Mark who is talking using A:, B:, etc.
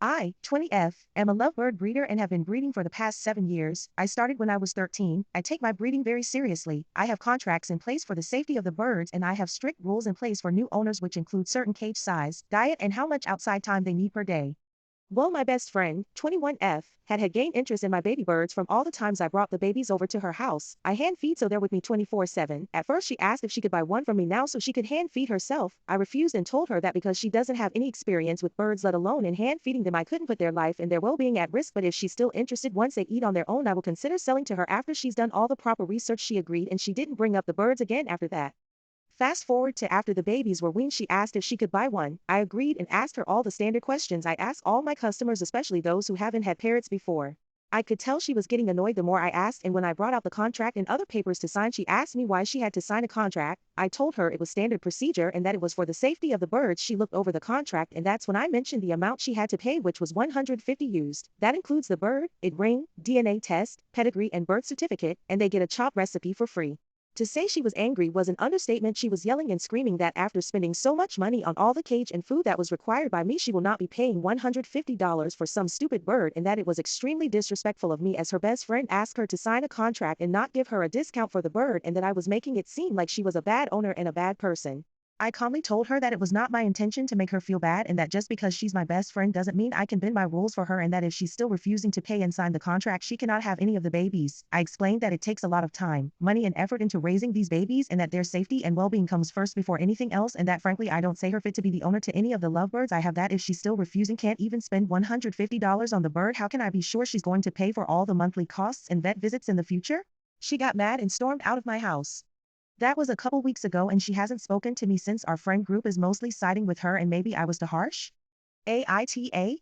A: I, 20F, am a lovebird breeder and have been breeding for the past 7 years. I started when I was 13. I take my breeding very seriously. I have contracts in place for the safety of the birds and I have strict rules in place for new owners which include certain cage size, diet and how much outside time they need per day. Well, my best friend, 21F, had gained interest in my baby birds from all the times I brought the babies over to her house. I hand feed so they're with me 24/7. At first she asked if she could buy one from me now so she could hand feed herself. I refused and told her that because she doesn't have any experience with birds let alone in hand feeding them I couldn't put their life and their well-being at risk, but if she's still interested once they eat on their own I will consider selling to her after she's done all the proper research. She agreed and she didn't bring up the birds again after that. Fast forward to after the babies were weaned, she asked if she could buy one. I agreed and asked her all the standard questions I ask all my customers, especially those who haven't had parrots before. I could tell she was getting annoyed the more I asked, and when I brought out the contract and other papers to sign she asked me why she had to sign a contract. I told her it was standard procedure and that it was for the safety of the birds. She looked over the contract and that's when I mentioned the amount she had to pay, which was 150 used. That includes the bird, ring, DNA test, pedigree and birth certificate, and they get a chop recipe for free. To say she was angry was an understatement. She was yelling and screaming that after spending so much money on all the cage and food that was required by me she will not be paying $150 for some stupid bird, and that it was extremely disrespectful of me as her best friend ask her to sign a contract and not give her a discount for the bird, and that I was making it seem like she was a bad owner and a bad person. I calmly told her that it was not my intention to make her feel bad and that just because she's my best friend doesn't mean I can bend my rules for her, and that if she's still refusing to pay and sign the contract she cannot have any of the babies. I explained that it takes a lot of time, money and effort into raising these babies and that their safety and well-being comes first before anything else, and that frankly I don't say her fit to be the owner to any of the lovebirds I have, that if she's still refusing, can't even spend $150 on the bird, how can I be sure she's going to pay for all the monthly costs and vet visits in the future? She got mad and stormed out of my house. That was a couple weeks ago and she hasn't spoken to me since. Our friend group is mostly siding with her and maybe I was too harsh? AITA?